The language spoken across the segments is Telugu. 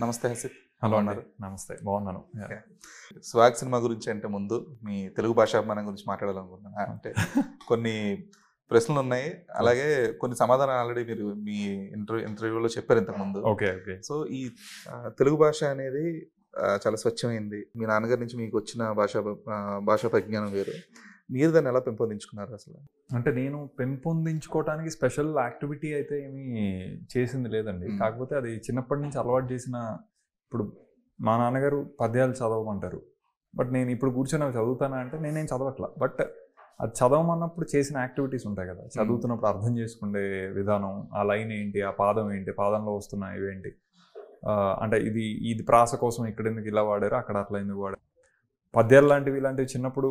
నమస్తే హసిత్. హలో అన్నారు. నమస్తే, బాగున్నాను. స్వాగ్ సినిమా గురించి అంటే ముందు మీ తెలుగు భాషాభిమానం గురించి మాట్లాడాలనుకుంటున్నాను. అంటే కొన్ని ప్రశ్నలు ఉన్నాయి, అలాగే కొన్ని సమాధానాలు ఆల్రెడీ మీరు మీ ఇంటర్వ్యూలో చెప్పారు ఇంతకుముందు. Okay okay. సో ఈ తెలుగు భాష అనేది చాలా స్వచ్ఛమైంది. మీ నాన్నగారి నుంచి మీకు వచ్చిన భాషా పరిజ్ఞానం వేరు. మీరు దాన్ని ఎలా పెంపొందించుకున్నారు అసలు? అంటే నేను పెంపొందించుకోవడానికి స్పెషల్ యాక్టివిటీ అయితే ఏమీ చేసింది లేదండి. కాకపోతే అది చిన్నప్పటి నుంచి అలవాటు చేసిన. ఇప్పుడు మా నాన్నగారు పద్యాలు చదవమంటారు, బట్ నేను ఇప్పుడు కూర్చొని అవి చదువుతానా అంటే నేనేం చదవట్లా. బట్ అది చదవమన్నప్పుడు చేసిన యాక్టివిటీస్ ఉంటాయి కదా, చదువుతున్నప్పుడు అర్థం చేసుకునే విధానం, ఆ లైన్ ఏంటి, ఆ పాదం ఏంటి, పాదంలో వస్తున్న ఇవేంటి, అంటే ఇది ప్రాస కోసం ఇక్కడ ఎందుకు ఇలా వాడారు, అక్కడ అట్లా ఎందుకు వాడారు. పద్యాలు ఇలాంటివి చిన్నప్పుడు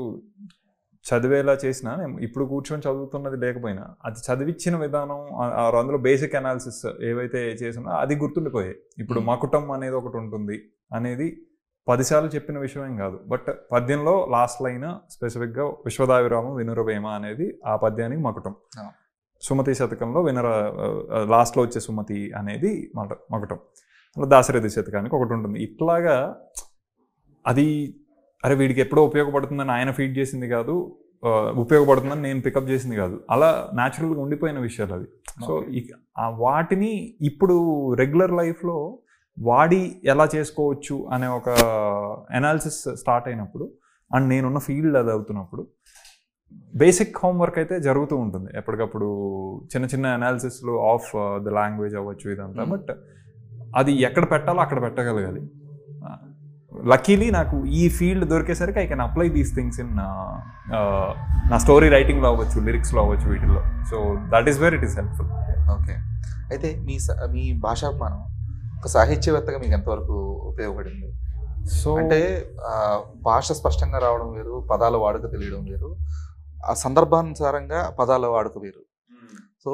చదివేలా చేసినా, నేను ఇప్పుడు కూర్చొని చదువుతున్నది లేకపోయినా అది చదివించిన విధానం, అందులో బేసిక్ అనాలిసిస్ ఏవైతే చేసినా అది గుర్తుండిపోయాయి. ఇప్పుడు మకుటం అనేది ఒకటి ఉంటుంది అనేది 10 సార్లు చెప్పిన విషయం ఏం కాదు, బట్ పద్యంలో లాస్ట్ లైన్ స్పెసిఫిక్గా విశ్వదావిరామం వినురవేమ అనేది ఆ పద్యానికి మకుటం. సుమతి శతకంలో లాస్ట్లో వచ్చే సుమతి అనేది మకుటం. అలా దాశరథి శతకానికి ఒకటి ఉంటుంది. ఇట్లాగా అది అరే వీడికి ఎప్పుడో ఉపయోగపడుతుందని ఆయన ఫీడ్ చేసింది కాదు, ఉపయోగపడుతుందని నేను పికప్ చేసింది కాదు, అలా న్యాచురల్గా ఉండిపోయిన విషయాలు అవి. సో వాటిని ఇప్పుడు రెగ్యులర్ లైఫ్లో వాడి ఎలా చేసుకోవచ్చు అనే ఒక అనాలిసిస్ స్టార్ట్ అయినప్పుడు, అండ్ నేనున్న ఫీల్డ్ అది అవుతున్నప్పుడు బేసిక్ హోంవర్క్ అయితే జరుగుతూ ఉంటుంది ఎప్పటికప్పుడు. చిన్న చిన్న అనాలిసిస్లు ఆఫ్ ద లాంగ్వేజ్ అవ్వచ్చు ఇదంతా, బట్ అది ఎక్కడ పెట్టాలో అక్కడ పెట్టగలగాలి. లక్కీలీ నాకు ఈ ఫీల్డ్ దొరికేసరికి I can apply these things in నా స్టోరీ రైటింగ్లో అవ్వచ్చు, లిరిక్స్లో అవ్వచ్చు, వీటిల్లో. So that is where it is helpful. Okay. అయితే మీ భాషాభిమానం ఒక సాహిత్యవేత్తగా మీకు ఎంతవరకు ఉపయోగపడింది? సో అంటే భాష స్పష్టంగా రావడం వేరు, పదాల వాడుక తెలియడం వేరు, ఆ సందర్భానుసారంగా పదాల వాడుక వేరు. సో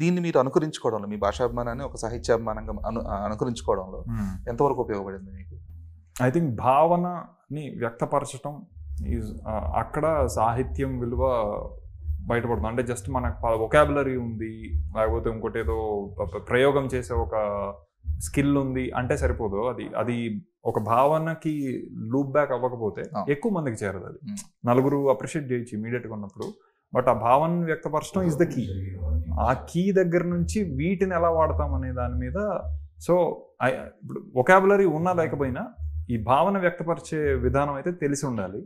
దీన్ని మీరు అనుకరించుకోవడంలో, మీ భాషాభిమానాన్ని ఒక సాహిత్యాభిమానంగా అనుకరించుకోవడంలో ఎంతవరకు ఉపయోగపడింది మీకు? ఐ థింక్ భావనని వ్యక్తపరచడం ఈజ్ అక్కడ సాహిత్యం విలువ బయటపడుతుంది. అంటే జస్ట్ మనకు వొకాబులరీ ఉంది, లేకపోతే ఇంకోటి ఏదో ప్రయోగం చేసే ఒక స్కిల్ ఉంది అంటే సరిపోదు. అది ఒక భావనకి లూప్ బ్యాక్ అవ్వకపోతే ఎక్కువ మందికి చేరదు. అది నలుగురు అప్రిషియేట్ చేయొచ్చు ఇమీడియట్గా ఉన్నప్పుడు, బట్ ఆ భావనని వ్యక్తపరచడం ఈజ్ ద కీ. ఆ కీ దగ్గర నుంచి వీటిని ఎలా వాడతాం అనే దాని మీద. సో ఇప్పుడు వొకాబులరీ ఉన్నా లేకపోయినా ఈ భావన వ్యక్తపరిచే విధానం అయితే తెలిసి ఉండాలి.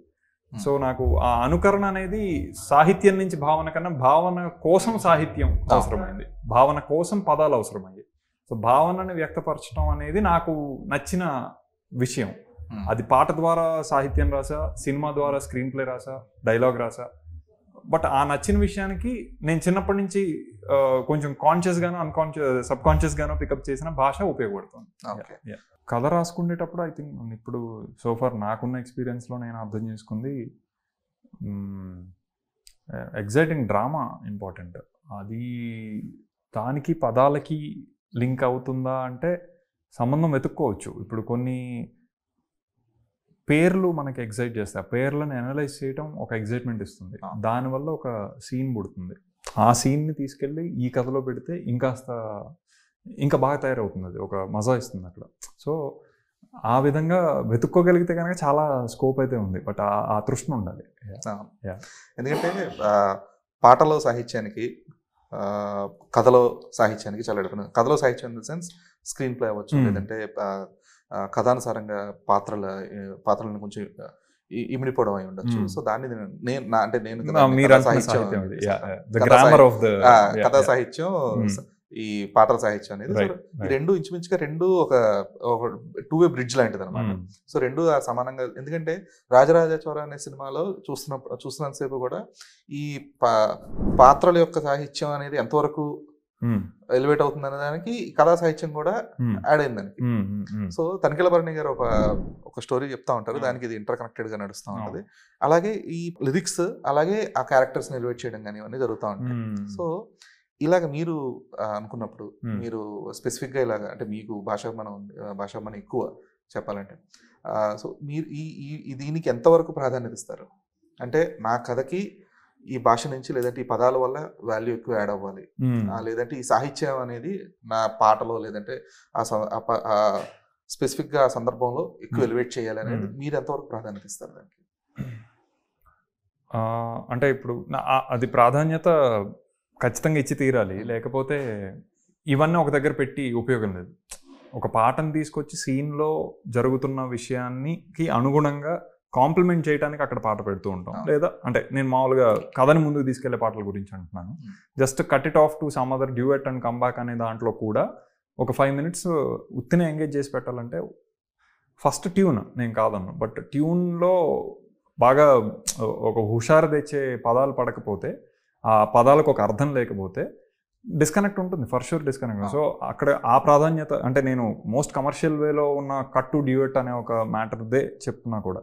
సో నాకు ఆ అనుకరణ అనేది సాహిత్యం నుంచి భావన కన్నా భావన కోసం సాహిత్యం అవసరమైంది, భావన కోసం పదాలు అవసరమయ్యాయి. సో భావనని వ్యక్తపరచడం అనేది నాకు నచ్చిన విషయం. అది పాట ద్వారా సాహిత్యం రాసా, సినిమా ద్వారా స్క్రీన్ ప్లే రాసా, డైలాగ్ రాసా, బట్ ఆ నచ్చిన విషయానికి నేను చిన్నప్పటి నుంచి కొంచెం కాన్షియస్గానో సబ్ కాన్షియస్గానో పికప్ చేసిన భాష ఉపయోగపడుతుంది. కథ రాసుకునేటప్పుడు ఐ థింక్ ఇప్పుడు సోఫార్ నాకున్న ఎక్స్పీరియన్స్లో నేను అర్థం చేసుకుంది, ఎగ్జైటింగ్ డ్రామా ఇంపార్టెంట్. అది దానికి పదాలకి లింక్ అవుతుందా అంటే సంబంధం వెతుక్కోవచ్చు. ఇప్పుడు కొన్ని పేర్లు మనకి ఎగ్జైట్ చేస్తాయి, ఆ పేర్లను అనలైజ్ చేయడం ఒక ఎగ్జైట్మెంట్ ఇస్తుంది, దానివల్ల ఒక సీన్ పుడుతుంది. ఆ సీన్ని తీసుకెళ్ళి ఈ కథలో పెడితే ఇంకా బాగా తయారవుతుంది, అది ఒక మజా ఇస్తుంది అక్కడ. సో ఆ విధంగా వెతుక్కోగలిగితే కనుక చాలా స్కోప్ అయితే ఉంది, బట్ ఆ తృష్ణ ఉండాలి. ఎందుకంటే పాటలో సాహిత్యానికి, కథలో సాహిత్యానికి చాలా డిఫరెంట్. కథలో సాహిత్యం in the sense screen play అవ్వచ్చు, లేదంటే కథానుసారంగా పాత్రలను కొంచెం ఇమిడిపోవడం అయి ఉండొచ్చు. సో దాన్ని కథా సాహిత్యం, ఈ పాటల సాహిత్యం అనేది ఈ రెండు ఇంచుమించుగా ఒక టూ వే బ్రిడ్జ్ లాంటిది అనమాట. సో రెండు సమానంగా, ఎందుకంటే రాజరాజేశ్వర అనే సినిమాలో చూస్తున్నంతసేపు కూడా ఈ పాత్రల యొక్క సాహిత్యం అనేది ఎంతవరకు ఎలివేట్ అవుతుంది అనే దానికి కథా సాహిత్యం కూడా యాడ్ అయింది దానికి. సో తనిఖీలభరణి గారు ఒక స్టోరీ చెప్తా ఉంటారు, దానికి ఇది ఇంటర్ కనెక్టెడ్ గా నడుస్తూ ఉంటుంది. అలాగే ఈ లిరిక్స్, అలాగే ఆ క్యారెక్టర్స్ ని ఎలివేట్ చేయడం కానీ ఇవన్నీ జరుగుతూ ఉంటాయి. సో ఇలాగ మీరు అనుకున్నప్పుడు, మీరు స్పెసిఫిక్ గా ఇలాగ, అంటే మీకు భాషాభిమానం ఎక్కువ చెప్పాలంటే, సో మీరు దీనికి ఎంతవరకు ప్రాధాన్యత ఇస్తారు? అంటే నా కథకి ఈ భాష నుంచి, లేదంటే ఈ పదాల వల్ల వాల్యూ ఎక్కువ యాడ్ అవ్వాలి, లేదంటే ఈ సాహిత్యం అనేది నా పాటలో, లేదంటే స్పెసిఫిక్ గా ఆ సందర్భంలో ఎక్కువ ఎలివేట్ చేయాలి అనేది మీరు ఎంతవరకు ప్రాధాన్యత ఇస్తారు దానికి? అంటే ఇప్పుడు అది ప్రాధాన్యత ఖచ్చితంగా ఇచ్చి తీరాలి, లేకపోతే ఇవన్నీ ఒక దగ్గర పెట్టి ఉపయోగం లేదు. ఒక పాటను తీసుకొచ్చి సీన్లో జరుగుతున్న విషయానికి అనుగుణంగా కాంప్లిమెంట్ చేయడానికి అక్కడ పాట పెడుతూ ఉంటాం. లేదా అంటే నేను మామూలుగా కథని ముందుకు తీసుకెళ్లే పాటల గురించి అంటున్నాను. Just cut it off to some other duet and come back అనే దాంట్లో కూడా ఒక 5 minutes ఉత్తినే ఎంగేజ్ చేసి పెట్టాలంటే ఫస్ట్ ట్యూన్ నేను కాదన్ను, బట్ ట్యూన్లో బాగా ఒక హుషారు తెచ్చే పదాలు పడకపోతే, ఆ పదాలకు ఒక అర్థం లేకపోతే డిస్కనెక్ట్ ఉంటుంది, ఫర్ షూర్ డిస్కనెక్ట్. సో అక్కడ ఆ ప్రాధాన్యత అంటే నేను మోస్ట్ కమర్షియల్ వేలో ఉన్న కట్ టు డ్యూయట్ అనే ఒక మ్యాటర్దే చెప్తున్నా కూడా,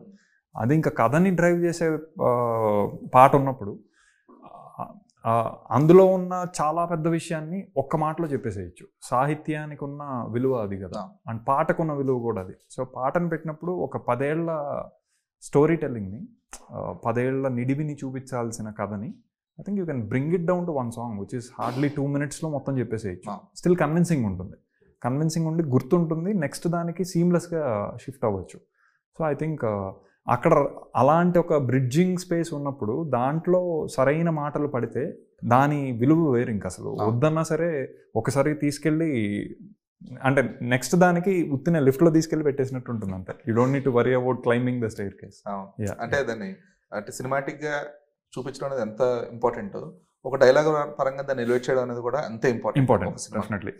అది ఇంకా కథని డ్రైవ్ చేసే పాట ఉన్నప్పుడు అందులో ఉన్న చాలా పెద్ద విషయాన్ని ఒక్క మాటలో చెప్పేసేయచ్చు. సాహిత్యానికి ఉన్న విలువ అది కదా, అండ్ పాటకు ఉన్న విలువ కూడా అది. సో పాటను పెట్టినప్పుడు ఒక 10 ఏళ్ల స్టోరీ టెల్లింగ్ని, 10 ఏళ్ల నిడివిని చూపించాల్సిన కథని I think you can bring it down to 1 song which is hardly 2 minutesలో మొత్తం చెప్పేసేయచ్చు. స్టిల్ కన్విన్సింగ్ ఉంటుంది, కన్విన్సింగ్ ఉండి గుర్తుంటుంది, నెక్స్ట్ దానికి సీమ్లెస్గా షిఫ్ట్ అవ్వచ్చు. సో ఐ థింక్ అక్కడ అలాంటి ఒక బ్రిడ్జింగ్ స్పేస్ ఉన్నప్పుడు దాంట్లో సరైన మాటలు పడితే దాని విలువ వేరు. ఇంక అసలు వద్దన్నా సరే ఒకసారి తీసుకెళ్ళి అంటే నెక్స్ట్ దానికి ఉత్తిన లిఫ్ట్లో తీసుకెళ్ళి పెట్టేసినట్టు ఉంటుంది అంతే. You don't need to worry about climbing the స్టైర్ case. అంటే దాన్ని అంటే సినిమాటిక్ గా చూపించడం అనేది ఎంత ఇంపార్టెంట్, ఒక డైలాగ్ పరంగా దాన్ని ఎలివేట్ చేయడం అనేది కూడా అంతే ఇంపార్టెంట్ డెఫినెట్లీ.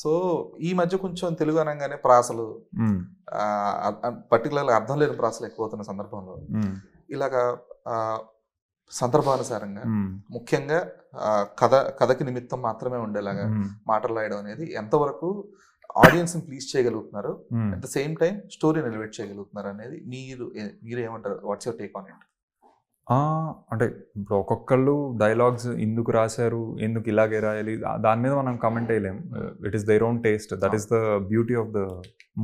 సో ఈ మధ్య కొంచెం తెలుగు అనగానే ప్రాసలు, పర్టికులర్గా అర్థం లేని ప్రాసలు ఎక్కువ అవుతున్న సందర్భంలో ఇలాగా సందర్భానుసారంగా ముఖ్యంగా కథకి నిమిత్తం మాత్రమే ఉండేలాగా మాటలు రాయడం అనేది ఎంతవరకు ఆడియన్స్ ని ప్లీజ్ చేయగలుగుతున్నారు, అట్ ద సేమ్ టైం స్టోరీని ఎలివేట్ చేయగలుగుతున్నారు అనేది మీరు ఏమంటారు? What's your take on it? అంటే ఇప్పుడు ఒక్కొక్కళ్ళు డైలాగ్స్ ఎందుకు రాశారు, ఎందుకు ఇలాగే రాయాలి, దాని మీద మనం కమెంట్ వేయలేం. It is their own taste, that is the beauty of the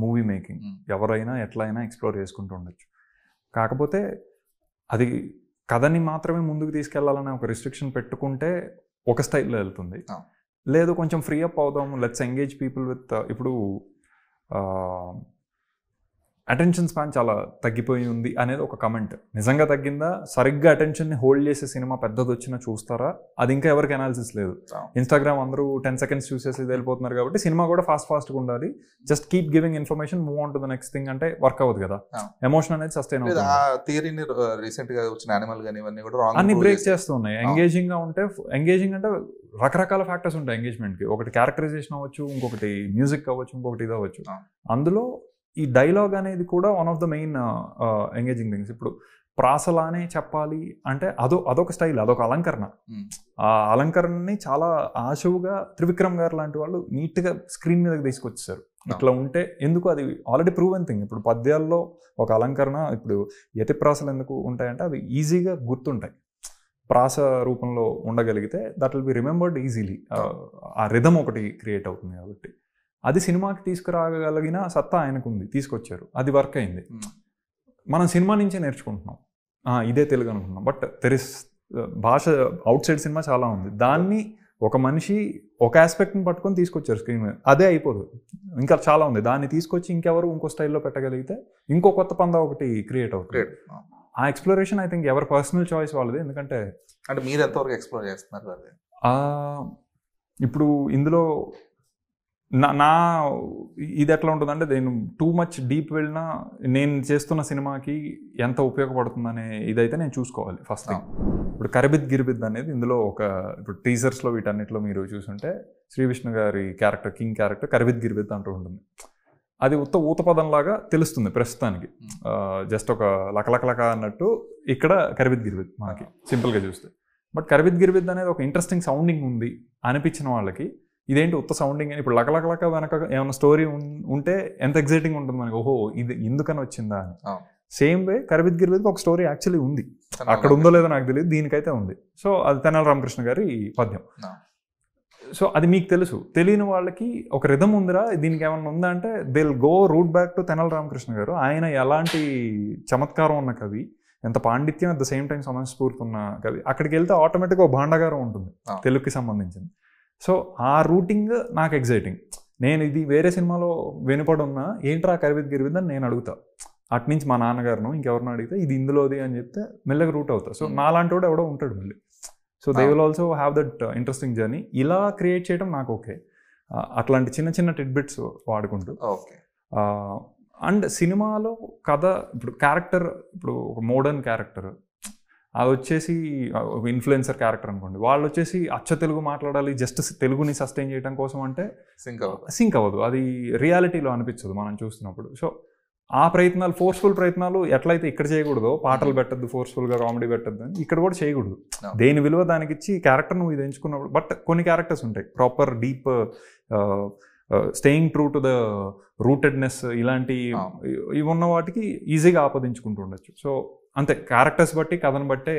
movie making. ఎవరైనా ఎట్లయినా ఎక్స్ప్లోర్ చేసుకుంటూ ఉండొచ్చు. కాకపోతే అది కథని మాత్రమే ముందుకు తీసుకెళ్లాలనే ఒక రిస్ట్రిక్షన్ పెట్టుకుంటే ఒక స్టైల్లో వెళ్తుంది. లేదు కొంచెం ఫ్రీ అప్ అవుదాం, లెట్స్ ఎంగేజ్ పీపుల్ విత్. ఇప్పుడు అటెన్షన్ స్పాన్ చాలా తగ్గిపోయి ఉంది అనేది ఒక కమెంట్. నిజంగా తగ్గిందా? సరిగ్గా అటెన్షన్ని హోల్డ్ చేసే సినిమా పెద్దది వచ్చినా చూస్తారా? అది ఇంకా ఎవరికి అనాలిసిస్ లేదు. ఇన్స్టాగ్రామ్ అందరూ 10 seconds చూసేసి వెళ్ళిపోతున్నారు కాబట్టి సినిమా కూడా ఫాస్ట్గా ఉండాలి. Just keep giving information, move on to the next thing అంటే వర్క్ అవ్వదు కదా. ఎమోషన్ అనేది సస్టైన్ అవుతుంది. అన్ని బ్రేక్ చేస్తున్నాయి. ఎంగేజింగ్ గా ఉంటే, ఎంగేజింగ్ అంటే రకరకాల ఫ్యాక్టర్స్ ఉంటాయి ఎంగేజ్మెంట్కి. ఒకటి క్యారెక్టరైజేషన్ అవ్వచ్చు, ఇంకొకటి మ్యూజిక్ అవ్వచ్చు, ఇంకొకటి ఇది అవ్వచ్చు. అందులో ఈ డైలాగ్ అనేది కూడా one of the main engaging things. ఇప్పుడు ప్రాసలానే చెప్పాలి అంటే అదొక స్టైల్, అదొక అలంకరణ. ఆ అలంకరణని చాలా ఆశువుగా త్రివిక్రమ్ గారు లాంటి వాళ్ళు నీట్గా స్క్రీన్ మీదకి తీసుకొచ్చేసారు. ఇట్లా ఉంటే ఎందుకు, అది ఆల్రెడీ ప్రూవెన్ థింగ్. ఇప్పుడు పద్యాల్లో ఒక అలంకరణ, ఇప్పుడు యతి ప్రాసలు ఎందుకు ఉంటాయంటే అవి ఈజీగా గుర్తుంటాయి. ప్రాస రూపంలో ఉండగలిగితే that will be remembered easily. ఆ రిథమ్ ఒకటి క్రియేట్ అవుతుంది కాబట్టి అది సినిమాకి తీసుకురాగలిగిన సత్తా ఆయనకు ఉంది, తీసుకొచ్చారు, అది వర్క్ అయింది. మనం సినిమా నుంచే నేర్చుకుంటున్నాం, ఇదే తెలుగు అనుకుంటున్నాం. బట్ భాష అవుట్ సైడ్ సినిమా చాలా ఉంది. దాన్ని ఒక మనిషి ఒక ఆస్పెక్ట్ని పట్టుకొని తీసుకొచ్చారు స్క్రీన్ మీద, అదే అయిపోదు, ఇంకా చాలా ఉంది. దాన్ని తీసుకొచ్చి ఇంకెవరు ఇంకో స్టైల్లో పెట్టగలిగితే ఇంకో కొత్త పందా ఒకటి క్రియేట్ అవుతుంది. ఆ ఎక్స్ప్లోరేషన్ ఐ థింక్ ఎవరి పర్సనల్ చాయిస్ వాళ్ళది. ఎందుకంటే అంటే మీరు ఎంతవరకు ఎక్స్ప్లోర్ చేస్తున్నారు? ఇప్పుడు ఇందులో నా ఇది ఎట్లా ఉంటుందంటే, నేను టూ మచ్ డీప్ వెళ్ళినా నేను చేస్తున్న సినిమాకి ఎంత ఉపయోగపడుతుందనే ఇదైతే నేను చూసుకోవాలి ఫస్ట్ థింగ్. ఇప్పుడు కరిబిద్ గిరిబిద్ అనేది ఇందులో ఇప్పుడు టీజర్స్లో వీటన్నిటిలో మీరు చూసుంటే శ్రీ విష్ణు గారి క్యారెక్టర్, కింగ్ క్యారెక్టర్ కరిబిద్ గిరిబిద్ అంటూ ఉంటుంది. అది ఊతపదంలాగా తెలుస్తుంది ప్రస్తుతానికి, జస్ట్ ఒక లకలకలక అన్నట్టు ఇక్కడ కరిబిద్ గిరిబిద్ మనకి సింపుల్గా చూస్తే. బట్ కరిబిద్ గిరిబిద్ అనేది ఒక ఇంట్రెస్టింగ్ సౌండింగ్ ఉంది అనిపించిన వాళ్ళకి ఇదేంటి ఉత్త సౌండింగ్ అని. ఇప్పుడు లకలకలక వెనక ఏమైనా స్టోరీ ఉంటే ఎంత ఎగ్జైటింగ్ ఉంటుంది మనకి, ఓహో ఇది ఎందుకని వచ్చిందా అని. సేమ్ వే కరిబిద్ గిరిబిద్కి ఒక స్టోరీ యాక్చువల్లీ ఉంది, అక్కడ ఉందో లేదో నాకు తెలియదు, దీనికైతే ఉంది. సో అది తెనాలి రామకృష్ణ గారి పద్యం. సో అది మీకు తెలుసు, తెలియని వాళ్ళకి ఒక రిథమ్ ఉందిరా దీనికి ఏమన్నా ఉందా అంటే they will go root back to Tenali Ramakrishna garu. ఆయన ఎలాంటి చమత్కారం ఉన్న కవి, ఎంత పాండిత్యం అట్ ద సేమ్ టైం సమయస్ఫూర్తి ఉన్న కవి. అక్కడికి వెళ్తే ఆటోమేటిక్గా ఒక భాండాగారం ఉంటుంది తెలుగుకి సంబంధించింది. సో ఆ రూటింగ్ నాకు ఎగ్జైటింగ్. నేను ఇది వేరే సినిమాలో వినపడి ఉన్నా ఏంట్రా కరివిద్ గిరివిద్ అని నేను అడుగుతా. అట్నుంచి మా నాన్నగారును ఇంకెవరినో అడిగితే ఇది ఇందులోది అని చెప్తే మెల్లగా రూట్ అవుతా. సో నాలాంటి వాడు ఎవడో ఉంటాడు మళ్ళీ. So they will also have that interesting journey. ఇలా క్రియేట్ చేయడం నాకు ఓకే. అట్లాంటి చిన్న చిన్న టిడ్బిట్స్ వాడుకుంటూ. అండ్ సినిమాలో కథ ఇప్పుడు క్యారెక్టర్, ఇప్పుడు ఒక మోడర్న్ క్యారెక్టర్ అది వచ్చేసి ఇన్ఫ్లుయెన్సర్ క్యారెక్టర్ అనుకోండి, వాళ్ళు వచ్చేసి అచ్చ తెలుగు మాట్లాడాలి జస్ట్ తెలుగుని సస్టైన్ చేయడం కోసం అంటే సింక్ అవ్వదు, అది రియాలిటీలో అనిపించదు మనం చూస్తున్నప్పుడు. సో ఆ ప్రయత్నాలు, ఫోర్స్ఫుల్ ప్రయత్నాలు ఎట్లయితే ఇక్కడ చేయకూడదో, పాటలు పెట్టద్దు, ఫోర్స్ఫుల్గా కామెడీ పెట్టద్దు అని ఇక్కడ కూడా చేయకూడదు. దేని విలువ దానికి ఇచ్చి క్యారెక్టర్ నువ్వు ఇది ఎంచుకున్నప్పుడు. బట్ కొన్ని క్యారెక్టర్స్ ఉంటాయి proper deep staying true to the rootedness, ఇలాంటి ఇవి ఉన్న వాటికి ఈజీగా ఆపాదించుకుంటూ ఉండొచ్చు. సో అంతే, క్యారెక్టర్స్ బట్టి కథను బట్టే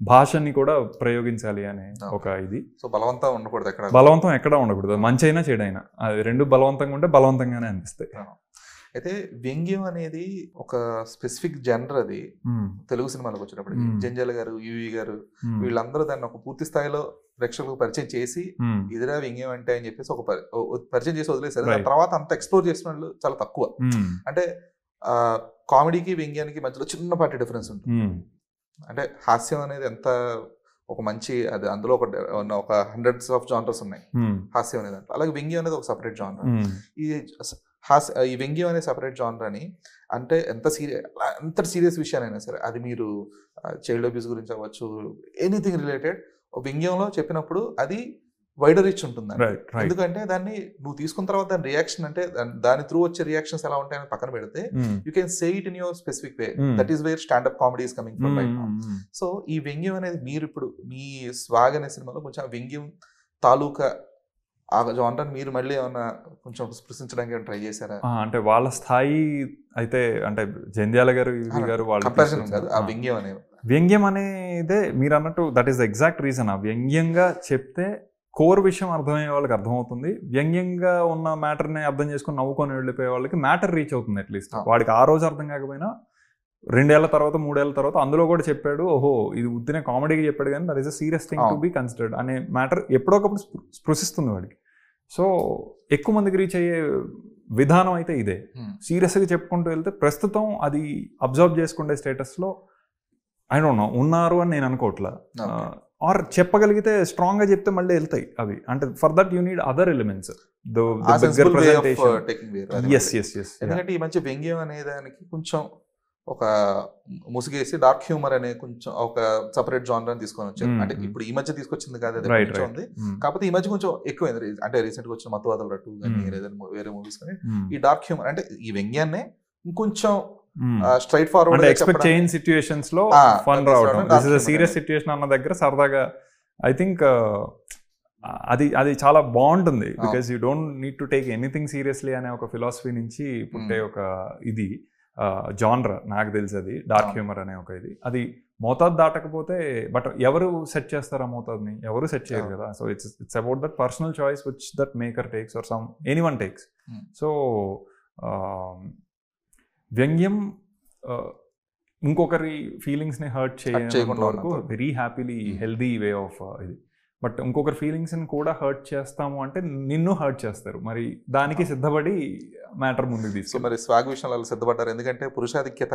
భాషని కూడా ప్రయోగించాలి అనే ఒక ఇది. సో బలవంతం ఉండకూడదు, బలవంతం ఎక్కడ ఉండకూడదు, మంచి అయినా చెడైనా అది రెండు బలవంతంగా ఉంటే బలవంతంగానే అనిపిస్తాయి. అయితే వ్యంగ్యం అనేది ఒక స్పెసిఫిక్ జనర్. అది తెలుగు సినిమాలకు వచ్చినప్పుడు జంజాల గారు, యువి గారు వీళ్ళందరూ దాన్ని ఒక పూర్తి స్థాయిలో ప్రేక్షకులకు పరిచయం చేసి ఇదిరా వ్యంగ్యం అంటే అని చెప్పేసి ఒక పరిచయం చేసి వదిలేసారు. దాని తర్వాత అంత ఎక్స్ప్లోర్ చేసిన వాళ్ళు చాలా తక్కువ. అంటే కామెడీకి వ్యంగ్యానికి మధ్యలో చిన్నపాటి డిఫరెన్స్ ఉంటుంది. అంటే హాస్యం అనేది ఎంత ఒక మంచి, అది అందులో ఒక హండ్రెడ్స్ ఆఫ్ జానర్స్ ఉన్నాయి హాస్యం అనేది. అలాగే వ్యంగ్యం అనేది ఒక సపరేట్ జానర్. ఈ వ్యంగ్యం అనే సపరేట్ జానర్ అని అంటే ఎంత సీరియస్ విషయాలైనా సరే, అది మీరు చైల్డ్ అబ్యూస్ గురించి అవ్వచ్చు, ఎనీథింగ్ రిలేటెడ్ వ్యంగ్యంలో చెప్పినప్పుడు అది వైడర్ రీచ్ ఉంటుంది. ఎందుకంటే దాన్ని నువ్వు తీసుకున్న తర్వాత దాని రియాక్షన్, అంటే దాని త్రూ వచ్చే రియాక్షన్స్ ఎలా ఉంటాయని పక్కన పెడితే you can say it in your specific way. That is where standup comedy is coming from right now. So ఈ వ్యంగ్యం అనేది మీరు ఇప్పుడు మీ స్వాగ్ అనే సినిమాలో కొంచెం వ్యంగ్యం తాలూకా ఆ జానర్ మీరు మళ్ళీ ఏమన్నా కొంచెం స్పృశించడానికి ట్రై చేశారా? అంటే వాళ్ళ స్థాయి అయితే, అంటే జంధ్యాల గారు, యువి గారు, వాళ్ళు ఆ వ్యంగ్యం అనేది, వ్యంగ్యం అనేదే మీరు అన్నట్టు that is the exact reason. ఆ వ్యంగ్యంగా చెప్తే కోర్ విషయం అర్థమయ్యే వాళ్ళకి అర్థమవుతుంది. వ్యంగ్యంగా ఉన్న మ్యాటర్ని అర్థం చేసుకుని నవ్వుకొని వెళ్ళిపోయే వాళ్ళకి మ్యాటర్ రీచ్ అవుతుంది. అట్లీస్ట్ వాడికి ఆ రోజు అర్థం కాకపోయినా 2 ఏళ్ల తర్వాత 3 ఏళ్ల తర్వాత అందులో కూడా చెప్పాడు, ఓహో ఇది ఉత్తినే కామెడీకి చెప్పాడు కానీ that is a serious thing to be considered అనే మ్యాటర్ ఎప్పుడోకప్పుడు స్పృశిస్తుంది వాడికి. సో ఎక్కువ మందికి రీచ్ అయ్యే విధానం అయితే ఇదే. సీరియస్గా చెప్పుకుంటూ వెళ్తే ప్రస్తుతం అది అబ్జర్వ్ చేసుకునే స్టేటస్లో ఐ డోంట్ నో ఉన్నారు అని నేను అనుకోవట్లా. ఆర్ చెప్పగలిగితే స్ట్రాంగ్ గా చెప్తే మళ్ళీ వెళ్తాయి అవి. అంటే for that you need other elements. ఎందుకంటే ఈ మంచి వ్యంగ్యం అనే దానికి కొంచెం ఒక ముసుగేసి డార్క్ హ్యూమర్ అనే కొంచెం ఒక సపరేట్ జానర్ అని తీసుకొని వచ్చారు. అంటే ఇప్పుడు ఈ మధ్య తీసుకొచ్చింది కాదు, అది కొంచెం ఉంది. కాకపోతే ఈ మధ్య కొంచెం ఎక్కువైంది. అంటే రీసెంట్ గా వచ్చిన మత్తువాదల 2 కానీ వేరే మూవీస్ కానీ ఈ డార్క్ హ్యూమర్ అంటే ఈ వ్యంగ్యాన్ని ఇంకొంచెం స్ట్రైట్ ఫార్వర్డ్ ఎక్స్పెక్ట్ చేయని సిచ్యుయేషన్స్ లో ఫన్ రావడం, this is a serious situation అన్న దగ్గర సరదాగా ఐ థింక్ అది చాలా బాగుంటుంది. Because you don't need to take anything seriously అనే ఒక ఫిలాసఫీ నుంచి పుట్టే ఒక ఇది జానర్ నాకు తెలిసి, అది డార్క్ హ్యూమర్ అనే ఒక ఇది. అది మోతాదు దాటకపోతే, బట్ ఎవరు సెట్ చేస్తారా మోతాదుని? ఎవరు సెట్ చేయరు కదా. So it's about that personal choice which that maker takes or anyone takes. So వ్యంగ్యం ఇంకొకరి ఫీలింగ్స్ని హర్ట్ చేయకుండా వరకు very happily healthy way of ఇది. బట్ ఇంకొకరి ఫీలింగ్స్ని కూడా హర్ట్ చేస్తాము అంటే నిన్ను హర్ట్ చేస్తారు. మరి దానికి సిద్ధపడి మ్యాటర్ ముందుకు తీసుకు. మరి స్వాగ్ విషయంలో సిద్ధపడ్డారు. ఎందుకంటే పురుషాధిక్యత,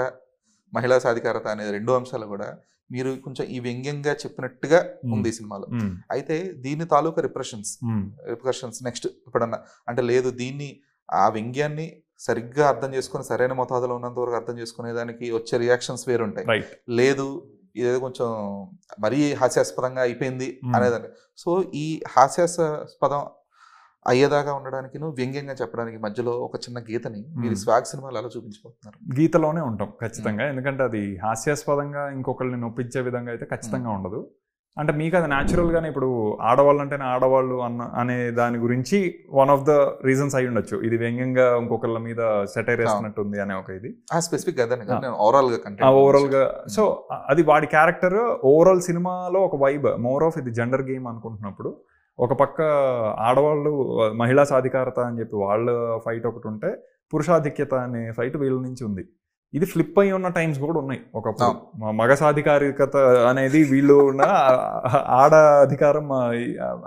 మహిళా సాధికారత అనే 2 అంశాలు కూడా మీరు కొంచెం ఈ వ్యంగ్యంగా చెప్పినట్టుగా ఉంది ఈ సినిమాలో. అయితే దీని తాలూకా రిప్రెషన్స్ నెక్స్ట్ ఎప్పుడన్నా అంటే లేదు, దీన్ని ఆ వ్యంగ్యాన్ని సరిగ్గా అర్థం చేసుకుని సరైన మోతాదులో ఉన్నంత వరకు అర్థం చేసుకునే దానికి వచ్చే రియాక్షన్స్ వేరుంటాయి. లేదు ఇదేదో కొంచెం మరీ హాస్యాస్పదంగా అయిపోయింది అనేదాన్ని. సో ఈ హాస్యాస్పదం అయ్యేదాకా ఉండడానికి వ్యంగ్యంగా చెప్పడానికి మధ్యలో ఒక చిన్న గీతని మీరు స్వాగ్ సినిమాలు అలా చూపించిపోతున్నారు. గీతలోనే ఉంటాం ఖచ్చితంగా, ఎందుకంటే అది హాస్యాస్పదంగా ఇంకొకరిని నొప్పించే విధంగా అయితే ఖచ్చితంగా ఉండదు. అంటే మీకు అది న్యాచురల్గానే ఇప్పుడు ఆడవాళ్ళు అంటేనే ఆడవాళ్ళు అనే దాని గురించి వన్ ఆఫ్ ద రీజన్స్ అయి ఉండొచ్చు. ఇది వ్యంగ్యంగా ఇంకొకళ్ళ మీద సెటైర్ వేస్తున్నట్టుంది అనే ఒక ఇది స్పెసిఫిక్ ఓవరాల్ గా. సో అది వాడి క్యారెక్టర్ ఓవరాల్ సినిమాలో ఒక వైబ్. మోర్ ఆఫ్ ఇది జెండర్ గేమ్ అనుకుంటున్నప్పుడు ఒక పక్క ఆడవాళ్ళు మహిళా సాధికారత అని చెప్పి వాళ్ళ ఫైట్ ఒకటి ఉంటే, పురుషాధిక్యత అనే ఫైట్ వీళ్ళ నుంచి ఉంది. ఇది ఫ్లిప్ అయి ఉన్న టైమ్స్ కూడా ఉన్నాయి ఒకప్పుడు. మగ సాధికారికత అనేది వీళ్ళు ఉన్న ఆడ అధికారం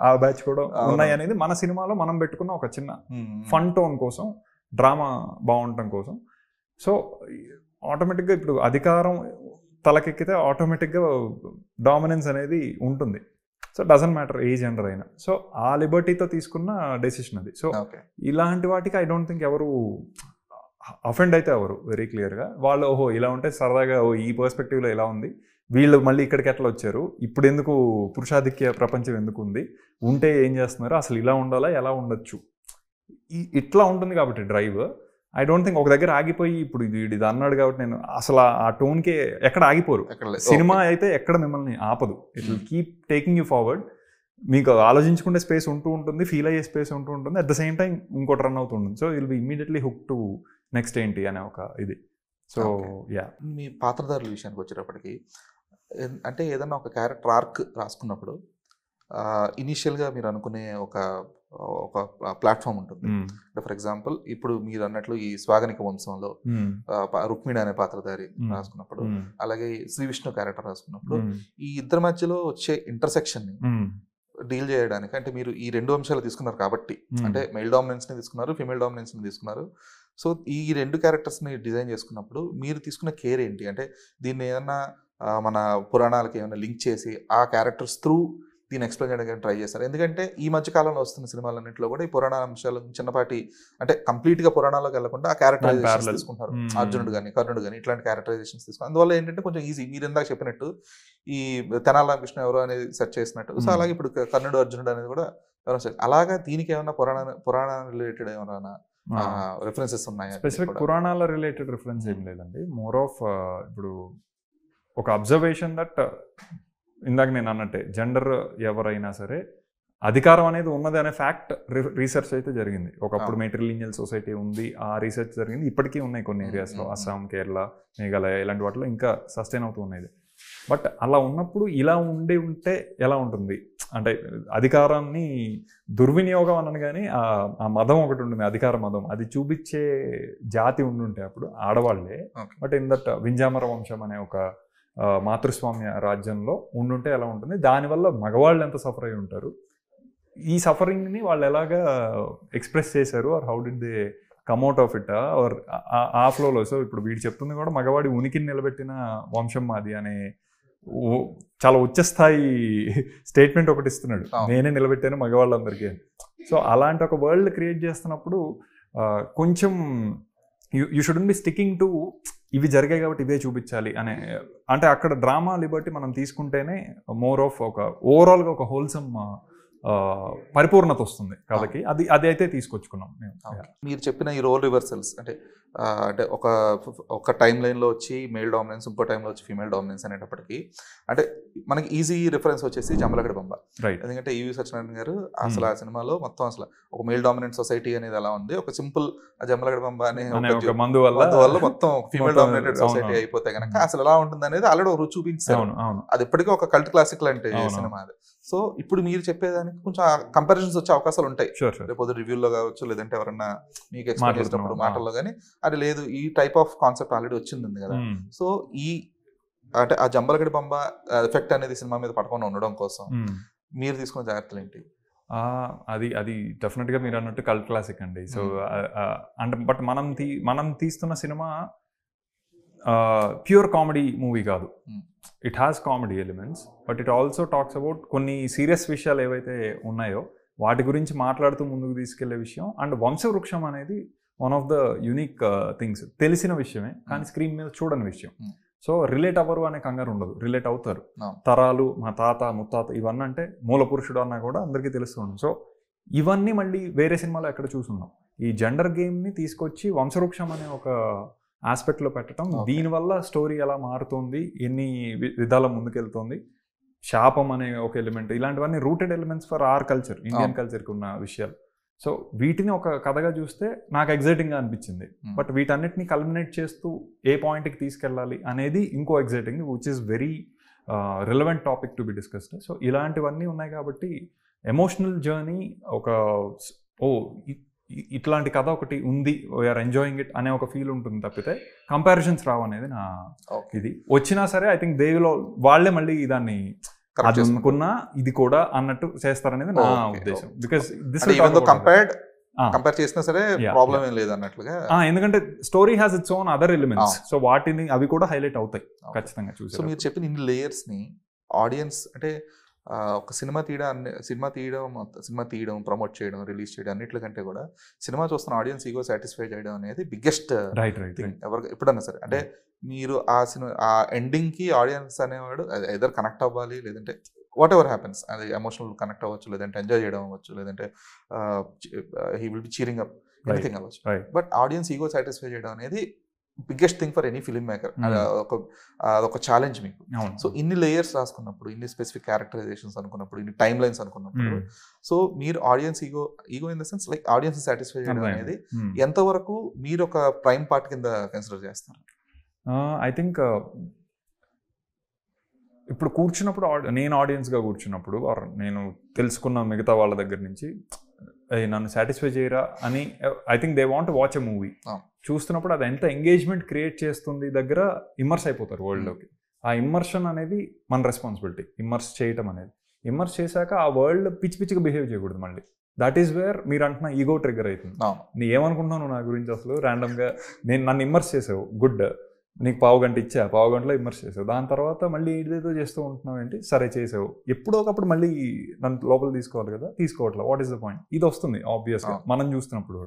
ఆ బ్యాచ్ కూడా ఉన్నాయి అనేది మన సినిమాలో మనం పెట్టుకున్న ఒక చిన్న ఫన్ టోన్ కోసం, డ్రామా బాగుండటం కోసం. సో ఆటోమేటిక్గా ఇప్పుడు అధికారం తలకెక్కితే ఆటోమేటిక్గా డామినెన్స్ అనేది ఉంటుంది. So doesn't matter A gender అయినా. సో ఆ లిబర్టీతో తీసుకున్న డెసిషన్ అది. సో ఇలాంటి వాటికి ఐ డోంట్ థింక్ ఎవరు అఫెండ్ అయితే ఎవరు వెరీ క్లియర్గా. వాళ్ళు ఓహో ఇలా ఉంటే సరదాగా ఈ పర్స్పెక్టివ్లో ఇలా ఉంది, వీళ్ళు మళ్ళీ ఇక్కడికి ఎట్లా వచ్చారు, ఇప్పుడు ఎందుకు పురుషాధిక్య ప్రపంచం ఎందుకు ఉంది, ఉంటే ఏం చేస్తున్నారు, అసలు ఇలా ఉండాలా ఎలా ఉండొచ్చు, ఇట్లా ఉంటుంది కాబట్టి డ్రైవ్. ఐ డోంట్ థింక్ ఒక దగ్గర ఆగిపోయి ఇప్పుడు ఇది అన్నాడు కాబట్టి నేను అసలు ఆ టోన్కే ఎక్కడ ఆగిపోరు. సినిమా అయితే ఎక్కడ మిమ్మల్ని ఆపదు. It will keep taking you forward. మీకు ఆలోచించుకునే స్పేస్ ఉంటూ ఉంటుంది, ఫీల్ అయ్యే స్పేస్ ఉంటూ ఉంటుంది, అట్ ద సేమ్ టైం ఇంకోటి రన్ అవుతూ ఉంటుంది. So will be immediately hook to next ఏంటి అనే ఒక ఇది. సో యా, మీ పాత్రధారుల విషయానికి వచ్చేటప్పటికి అంటే ఏదన్నా ఒక క్యారెక్టర్ ఆర్క్ రాసుకున్నప్పుడు ఇనీషియల్గా మీరు అనుకునే ఒక ప్లాట్ఫామ్ ఉంటుంది. ఫర్ ఎగ్జాంపుల్ ఇప్పుడు మీరు అన్నట్లు ఈ స్వాగనిక వంశంలో రుక్మిణి అనే పాత్రధారి రాసుకున్నప్పుడు, అలాగే శ్రీ విష్ణు క్యారెక్టర్ రాసుకున్నప్పుడు ఈ ఇద్దరి మధ్యలో వచ్చే ఇంటర్సెక్షన్ ని డీల్ చేయడానికి అంటే మీరు ఈ రెండు అంశాలు తీసుకున్నారు కాబట్టి, అంటే మెయిల్ డామినెన్స్ ని తీసుకున్నారు, ఫీమేల్ డామినెన్స్ ని తీసుకున్నారు. సో ఈ రెండు క్యారెక్టర్స్ ని డిజైన్ చేసుకున్నప్పుడు మీరు తీసుకున్న కేర్ ఏంటి? అంటే దీన్ని ఏదన్నా మన పురాణాలకి ఏమైనా లింక్ చేసి ఆ క్యారెక్టర్స్ త్రూ దీన్ని ఎక్స్ప్లెయిన్ చేయడానికి ట్రై చేస్తారు? ఎందుకంటే ఈ మధ్య కాలంలో వస్తున్న సినిమాలన్నింటిలో కూడా ఈ పురాణ అంశాలు చిన్నపాటి అంటే కంప్లీట్గా పురాణాలకు వెళ్లకుండా ఆ క్యారెక్టరైజేషన్ తీసుకుంటారు. అర్జునుడు కానీ కర్ణుడు కానీ ఇట్లాంటి క్యారెక్టరైజేషన్స్ తీసుకుంటారు. అందువల్ల ఏంటంటే కొంచెం ఈజీ, మీరు ఇందాక చెప్పినట్టు ఈ తెనాలి రామకృష్ణ ఎవరో అనేది సెర్చ్ చేసినట్టు. సో అలాగే ఇప్పుడు కర్ణుడు అర్జునుడు అనేది కూడా ఎవరో అలాగా దీనికి ఏమైనా పురాణ రిలేటెడ్ ఏమైనా రిఫరెన్సెస్ ఉన్నాయా? స్పెసిఫిక్ పురాణాల రిలేటెడ్ రిఫరెన్స్ ఏం లేదండి. మోర్ ఆఫ్ ఇప్పుడు ఒక అబ్జర్వేషన్ దట్ ఇందాక నేను అన్నట్టే జెండర్ ఎవరైనా సరే అధికారం అనేది ఉన్నది అనే ఫ్యాక్ట్ రీసెర్చ్ అయితే జరిగింది. ఒకప్పుడు మెట్రిలినియల్ సొసైటీ ఉంది, ఆ రీసెర్చ్ జరిగింది. ఇప్పటికీ ఉన్నాయి కొన్ని ఏరియాస్లో, అస్సాం, కేరళ, మేఘాలయ ఇలాంటి వాటిలో ఇంకా సస్టైన్ అవుతూ ఉన్నాయి. బట్ అలా ఉన్నప్పుడు ఇలా ఉంటే ఎలా ఉంటుంది అంటే అధికారాన్ని దుర్వినియోగం అనను కానీ ఆ మదం ఒకటి ఉంటుంది, అధికార మదం, అది చూపించే జాతి ఉండుంటే అప్పుడు ఆడవాళ్లే. బట్ ఇన్ దట్ వింజామర వంశం అనే ఒక మాతృస్వామ్య రాజ్యంలో ఉండుంటే ఎలా ఉంటుంది, దానివల్ల మగవాళ్ళు ఎంత సఫర్ అయి ఉంటారు, ఈ సఫరింగ్ని వాళ్ళు ఎలాగా ఎక్స్ప్రెస్ చేశారు, or how did they come out of it or ఆ ఫ్లోలో. సో ఇప్పుడు వీడు చెప్తుంది కూడా మగవాడి ఉనికిని నిలబెట్టిన వంశం మాది అనే చాలా ఉచ్చస్థాయి స్టేట్మెంట్ ఒకటి ఇస్తున్నాడు, నేనే నిలబెట్టాను మగవాళ్ళందరికీ. సో అలాంటి ఒక వరల్డ్ క్రియేట్ చేస్తున్నప్పుడు కొంచెం you shouldn't be sticking to ఇవి జరిగాయి కాబట్టి ఇవే చూపించాలి అనే, అంటే అక్కడ డ్రామా లిబర్టీ మనం తీసుకుంటేనే మోర్ ఆఫ్ ఒక ఓవరాల్గా ఒక హోల్సమ్ పరిపూర్ణత వస్తుంది కథకి. అది అయితే తీసుకొచ్చుకున్నాం మేము. మీరు చెప్పిన ఈ రోల్ రివర్సల్స్ అంటే ఒక టైం లైన్లో వచ్చి మెయిల్ డామినెన్స్, ఇంకో టైంలో వచ్చి ఫీమేల్ డామినెన్స్ అనేటప్పటికీ అంటే మనకి ఈజీ రిఫరెన్స్ వచ్చేసి జంబలగడ బంబ. ఎందుకంటే ఈవి సత్యనారాయణ గారు అసలు ఆ సినిమాలో మొత్తం అసలు ఒక మెయిల్ డామినెంట్ సొసైటీ అనేది ఎలా ఉంది, ఒక సింపుల్ జంబలగడ బంబ అనే మందు వల్ల మొత్తం ఫీమేల్ డామినేటెడ్ సొసైటీ అయిపోతే కనుక అసలు ఎలా ఉంటుంది అనేది ఆల్రెడీ ఒక రుచి చూపించారు. అది ఇప్పటికీ ఒక కల్ట్ క్లాసిక్ లాంటి సినిమా అది. సో ఇప్పుడు మీరు చెప్పేదానికి కొంచెం కంపారిజన్స్ వచ్చే అవకాశాలు ఉంటాయి, రేపు రివ్యూలో కావచ్చు, లేదంటే ఎవరన్నా మీకు ఎక్స్ప్లెయిన్ చేసినప్పుడు మాటల్లో కానీ. అది లేదు, ఈ టైప్ ఆఫ్ కాన్సెప్ట్ ఆల్రెడీ వచ్చింది కదా. సో ఈ అంటే ఆ జంబలగడి బంబ ఎఫెక్ట్ అనేది సినిమా మీద పడకుండా ఉండడం కోసం మీరు తీసుకున్న జాగ్రత్తలు ఏంటి? అది డెఫినెట్గా మీరు అన్నట్టు కల్ట్ క్లాసిక్ అండి. సో అంటే బట్ మనం తీస్తున్న సినిమా ప్యూర్ కామెడీ మూవీ కాదు. It has comedy elements, but it also talks about కొన్ని సీరియస్ విషయాలు ఏవైతే ఉన్నాయో వాటి గురించి మాట్లాడుతూ ముందుకు తీసుకెళ్లే విషయం. అండ్ వంశవృక్షం అనేది one of the unique things, తెలిసిన విషయమే కానీ స్క్రీన్ మీద చూడని విషయం. సో రిలేట్ అవ్వరు అనే కంగారు ఉండదు, రిలేట్ అవుతారు. తరాలు, మా తాత ముత్తాత ఇవన్నీ అంటే మూల పురుషుడు అన్నా కూడా అందరికీ తెలుస్తుంది. సో ఇవన్నీ మళ్ళీ వేరే సినిమాలో ఎక్కడ చూసున్నాం. ఈ జెండర్ గేమ్ని తీసుకొచ్చి వంశవృక్షం అనే ఒక ఆస్పెక్ట్లో పెట్టడం, దీనివల్ల స్టోరీ ఎలా మారుతుంది, ఎన్ని విధాల ముందుకెళ్తుంది, శాపం అనే ఒక ఎలిమెంట్, ఇలాంటివన్నీ rooted elements for our culture, Indian కల్చర్కి ఉన్న విషయాలు. సో వీటిని ఒక కథగా చూస్తే నాకు ఎగ్జైటింగ్గా అనిపించింది. బట్ వీటన్నిటిని కల్మినేట్ చేస్తూ ఏ పాయింట్కి తీసుకెళ్ళాలి అనేది ఇంకో exciting, which is very relevant topic to be discussed. So ఇలాంటివన్నీ ఉన్నాయి కాబట్టి ఎమోషనల్ జర్నీ ఒక ఇట్లాంటి కథ ఒకటి ఉంది, వీఆర్ ఎంజాయింగ్ ఇట్ అనే ఒక ఫీల్ ఉంటుంది తప్పితే కంపారిజన్స్ రావు అనేది నా ఇది. వచ్చినా సరే ఐ థింక్ దేవిలో వాళ్ళే మళ్ళీ దాన్ని అది అనుకున్నా ఇది కూడా అన్నట్టు చేస్తారనేది నా ఉద్దేశం. బికాస్ దిస్ కంపేర్ చేసినా సరే ప్రాబ్లం ఏం లేదు అన్నట్లుగా, ఎందుకంటే story has its own other elements, so వాటిని అవి కూడా హైలైట్ అవుతాయి ఖచ్చితంగా చూసి. సో మీరు చెప్పిన ఇన్ని లేయర్స్ ని ఆడియన్స్ అంటే ఒక సినిమా తీయడం ప్రమోట్ చేయడం రిలీజ్ చేయడం అన్నిటికంటే కూడా సినిమా చూస్తున్న ఆడియన్స్ ఈగో సాటిస్ఫై చేయడం అనేది బిగ్గెస్ట్ థింగ్ ఎవరికి ఎప్పుడన్నా సరే. అంటే మీరు ఆ ఎండింగ్ కి ఆడియన్స్ అనేవాడు ఎదర్ కనెక్ట్ అవ్వాలి, లేదంటే వాట్ ఎవర్ హ్యాపెన్స్, అది ఎమోషనల్ కనెక్ట్ అవ్వచ్చు, లేదంటే ఎంజాయ్ చేయడం అవ్వచ్చు, లేదంటే he will be cheering up, anything అవ్వచ్చు. బట్ ఆడియన్స్ ఈగో సాటిస్ఫై చేయడం అనేది biggest thing for any film maker. అదొక ఛాలెంజ్ మీకు. సో ఇన్ని లేయర్స్ రాసుకున్నప్పుడు, ఇన్ని స్పెసిఫిక్ క్యారెక్టరైజేషన్స్ అనుకున్నప్పుడు, ఇన్ని టైమ్ లైన్స్ అనుకున్నప్పుడు, సో మీరు audience ego in the sense like audience satisfy చేయడం అనేది ఎంతవరకు మీరు ఒక ప్రైమ్ పార్ట్ కింద కన్సిడర్ చేస్తారు? ఐ థింక్ ఇప్పుడు కూర్చున్నప్పుడు నేను ఆడియన్స్గా కూర్చున్నప్పుడు నేను తెలుసుకున్న మిగతా వాళ్ళ దగ్గర నుంచి నన్ను సాటిస్ఫై చేయరా అని I think they want watch a movie. చూస్తున్నప్పుడు అది ఎంత ఎంగేజ్మెంట్ క్రియేట్ చేస్తుంది దగ్గర ఇమ్మర్స్ అయిపోతారు వరల్డ్లోకి. ఆ ఇమ్మర్షన్ అనేది మన రెస్పాన్సిబిలిటీ, ఇమ్మర్స్ చేయటం అనేది. ఇమ్మర్స్ చేశాక ఆ వరల్డ్ పిచ్చి పిచ్చిగా బిహేవ్ చేయకూడదు మళ్ళీ. దట్ ఈస్ వేర్ మీరు అంటున్న ఈగో ట్రిగ్గర్ అవుతుంది. నీ ఏమనుకుంటున్నావు నా గురించి అసలు, ర్యాండమ్గా నన్ను ఇమ్మర్స్ చేసావు, గుడ్, నీకు పావు గంట ఇచ్చా, పావు గంటలో ఇమ్మర్స్ చేసావు, దాని తర్వాత మళ్ళీ ఏదేదో చేస్తూ ఉంటున్నావు ఏంటి, సరే చేసావు, ఎప్పుడో ఒకప్పుడు మళ్ళీ నన్ను లోపల తీసుకోవాలి కదా, తీసుకోవట్లేదు, వాట్ ఈస్ ద పాయింట్? ఇది వస్తుంది ఆబ్వియస్గా మనం చూస్తున్నప్పుడు.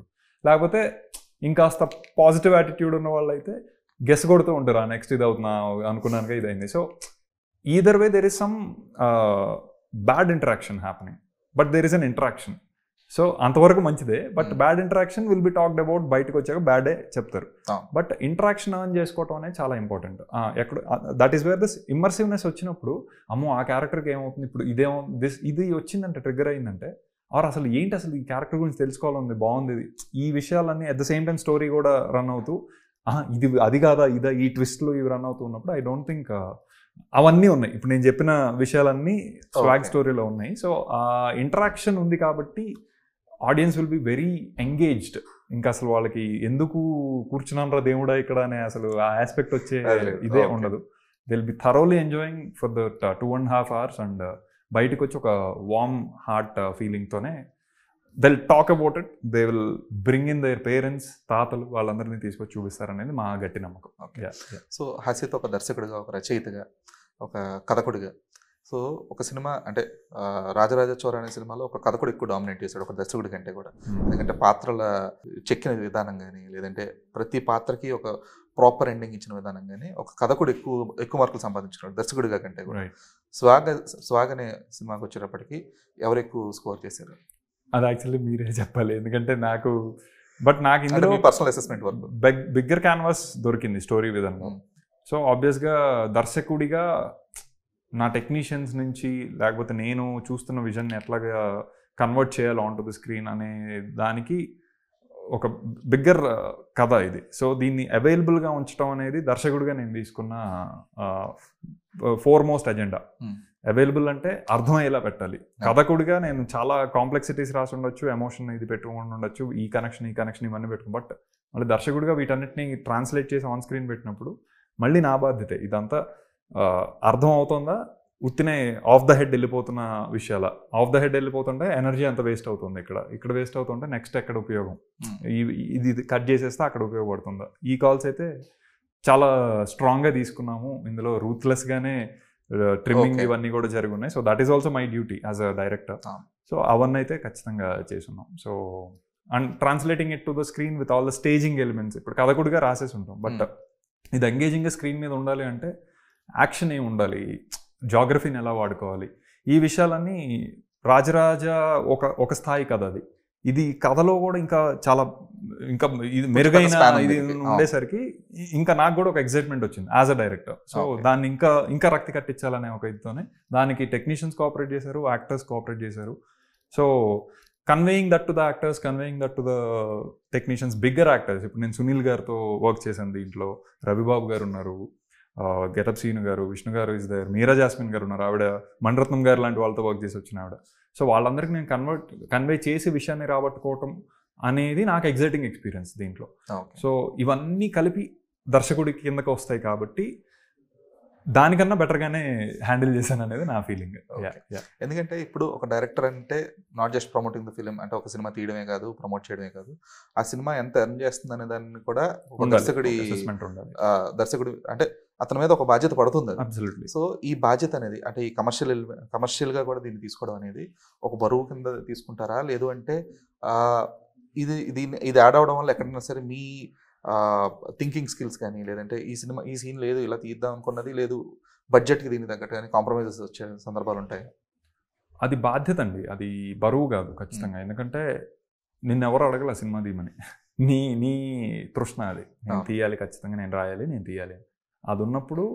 లేకపోతే ఇంకాస్త పాజిటివ్ యాటిట్యూడ్ ఉన్న వాళ్ళు అయితే గెస్ కొడుతూ ఉంటారు, నెక్స్ట్ ఇది అవుతున్నా అనుకున్నానుగా ఇది అయింది. So either way there is some bad interaction happening, but there is an interaction. So అంతవరకు మంచిదే, but bad interaction will be talked about. బయటకు వచ్చాక బ్యాడే చెప్తారు, బట్ ఇంటరాక్షన్ ఆన్ చేసుకోవటం అనేది చాలా ఇంపార్టెంట్. ఎక్కడ దట్ ఈస్ వేర్ దిస్ ఇమ్మర్సివ్నెస్ వచ్చినప్పుడు, అమ్మో ఆ క్యారెక్టర్కి ఏమవుతుంది ఇప్పుడు, ఇదేమో ఇది వచ్చిందంటే ట్రిగ్గర్ అయిందంటే, ఆర్ అసలు ఏంటి అసలు ఈ క్యారెక్టర్ గురించి తెలుసుకోవాలని బాగుంది, ఈ విషయాలన్నీ at the same time story కూడా రన్ అవుతూ, ఇది అది కాదా ఇదా, ఈ ట్విస్ట్లు ఇవి రన్ అవుతూ ఉన్నప్పుడు ఐ డోంట్ థింక్ అవన్నీ ఉన్నాయి. ఇప్పుడు నేను చెప్పిన విషయాలన్నీ స్వాగ్ స్టోరీలో ఉన్నాయి. సో ఆ ఇంటరాక్షన్ ఉంది కాబట్టి audience will be very engaged. ఇంకా అసలు వాళ్ళకి ఎందుకు కూర్చున్నారా దేవుడా ఇక్కడ అనే అసలు ఆ ఆస్పెక్ట్ వచ్చే ఇదే ఉండదు. They will be thoroughly enjoying for the 2.5 hours and బయటకు వచ్చి ఒక వార్మ్ హార్ట్ ఫీలింగ్తోనే they will talk about it. They will bring in their parents, తాతలు, వాళ్ళందరినీ తీసుకొచ్చి చూపిస్తారనేది మా గట్టి నమ్మకం. సో హసిత్ ఒక దర్శకుడిగా, ఒక రచయితగా, ఒక కథకుడిగా, సో ఒక సినిమా అంటే రాజరాజ చోర అనే సినిమాలో ఒక కథకుడు ఎక్కువ డామినేట్ చేశాడు ఒక దర్శకుడి కంటే కూడా. ఎందుకంటే పాత్రల చెక్కిన విధానం కానీ, లేదంటే ప్రతి పాత్రకి ఒక ప్రాపర్ ఎండింగ్ ఇచ్చిన విధానం కానీ ఒక కథకుడు ఎక్కువ మార్కులు సంపాదించుకున్నాడు దర్శకుడిగా కంటే కూడా. స్వాగ్ అనే సినిమాకి వచ్చేటప్పటికి ఎవరు ఎక్కువ స్కోర్ చేశారు? అది యాక్చువల్లీ మీరే చెప్పాలి, ఎందుకంటే నాకు ఇందులో పర్సనల్ అసెస్మెంట్ వరకు బిగ్గర్ క్యాన్వాస్ దొరికింది స్టోరీ విధానం. సో ఆబ్వియస్గా దర్శకుడిగా నా టెక్నీషియన్స్ నుంచి, లేకపోతే నేను చూస్తున్న విజన్ని ఎట్లాగా కన్వర్ట్ చేయాలి ఆన్ టు ది స్క్రీన్ అనే దానికి ఒక బిగ్గర్ కథ ఇది. సో దీన్ని అవైలబుల్గా ఉంచడం అనేది దర్శకుడిగా నేను తీసుకున్న ఫోర్మోస్ట్ అజెండా. అవైలబుల్ అంటే అర్థమయ్యేలా పెట్టాలి. కథకుడిగా నేను చాలా కాంప్లెక్సిటీస్ రాసి ఉండొచ్చు, ఎమోషన్ ఇది పెట్టుకుని ఉండొచ్చు, ఈ కనెక్షన్ ఇవన్నీ పెట్టుకుని, బట్ మళ్ళీ దర్శకుడిగా వీటన్నిటిని ట్రాన్స్లేట్ చేసి ఆన్ స్క్రీన్ పెట్టినప్పుడు మళ్ళీ నా బాధ్యత ఇదంతా అర్థం అవుతుందా, ఉత్తినే ఆఫ్ ద హెడ్ వెళ్ళిపోతున్న విషయాల, ఆఫ్ ద హెడ్ వెళ్ళిపోతుంటే ఎనర్జీ అంత వేస్ట్ అవుతుంది, ఇక్కడ వేస్ట్ అవుతుంటే నెక్స్ట్ ఎక్కడ ఉపయోగం, ఇది కట్ చేసేస్తే అక్కడ ఉపయోగపడుతుందా. ఈ కాల్స్ అయితే చాలా స్ట్రాంగ్గా తీసుకున్నాము, ఇందులో రూత్లెస్గానే ట్రిమ్మింగ్ ఇవన్నీ కూడా జరిగి ఉన్నాయి. So that is also my duty as a director. So అవన్నీ అయితే ఖచ్చితంగా చేసున్నాం. So and translating it to the screen with all the staging elements. ఇప్పుడు కథకుడిగా రాసేసి ఉంటాం, బట్ ఇది ఎంగేజింగ్గా స్క్రీన్ మీద ఉండాలి అంటే యాక్షన్ ఏమి ఉండాలి, జాగ్రఫీని ఎలా వాడుకోవాలి, ఈ విషయాలన్నీ రాజరాజ ఒక స్థాయి కథ అది. ఇది కథలో కూడా ఇంకా చాలా ఇది మెరుగైన ఇది ఉండేసరికి ఇంకా నాకు కూడా ఒక ఎక్సైట్మెంట్ వచ్చింది యాజ్ అ డైరెక్టర్. సో దాన్ని ఇంకా రక్తి కట్టించాలనే ఒక ఇదితోనే దానికి టెక్నీషియన్స్ కోఆపరేట్ చేశారు, యాక్టర్స్ కోఆపరేట్ చేశారు. So conveying that to the actors, conveying that to the technicians, bigger actors. ఇప్పుడు నేను సునీల్ గారితో వర్క్ చేశాను దీంట్లో, రవిబాబు గారు ఉన్నారు, గెటప్ సీను గారు, విష్ణు గారు ఇస్ దేర్, మీరా జాస్మిన్ గారు ఉన్నారు, ఆవిడ మణిరత్నం గారు లాంటి వాళ్ళతో వర్క్ చేసి వచ్చిన ఆవిడ. సో వాళ్ళందరికీ నేను కన్వే చేసి విషయాన్ని రాబట్టుకోవటం, అనేది నాకు ఎగ్జైటింగ్ ఎక్స్పీరియన్స్ దీంట్లో. ఓకే. సో ఇవన్నీ కలిపి దర్శకుడి కిందకు వస్తాయి కాబట్టి దానికన్నా బెటర్గానే హ్యాండిల్ చేశాను అనేది నా ఫీలింగ్. ఎందుకంటే ఇప్పుడు ఒక డైరెక్టర్ అంటే not just promoting the film, అంటే ఒక సినిమా తీయడమే కాదు, ప్రమోట్ చేయడమే కాదు, ఆ సినిమా ఎంత ఎర్న్ చేస్తుంది అనే దాన్ని కూడా ఒక దర్శకుడి అంటే అతని మీద ఒక బాధ్యత పడుతుంది. సో ఈ బాధ్యత అనేది అంటే ఈ కమర్షియల్గా కూడా దీన్ని తీసుకోవడం అనేది ఒక బరువు కింద తీసుకుంటారా, లేదు అంటే ఇది యాడ్ అవడం వల్ల ఎక్కడైనా సరే మీ థింకింగ్ స్కిల్స్ కానీ, లేదంటే ఈ సీన్ లేదు ఇలా తీద్దాం అనుకున్నది లేదు, బడ్జెట్కి దీన్ని తగ్గట్టు కానీ కాంప్రమైజెస్ వచ్చే సందర్భాలు ఉంటాయి? అది బాధ్యత అండి, అది బరువు కాదు ఖచ్చితంగా. ఎందుకంటే నిన్నెవరు అడగల సినిమా తీయమని, నీ తృష్ణ అది. నేను తీయాలి, ఖచ్చితంగా నేను రాయాలి, నేను తీయాలి. అది ఉన్నప్పుడు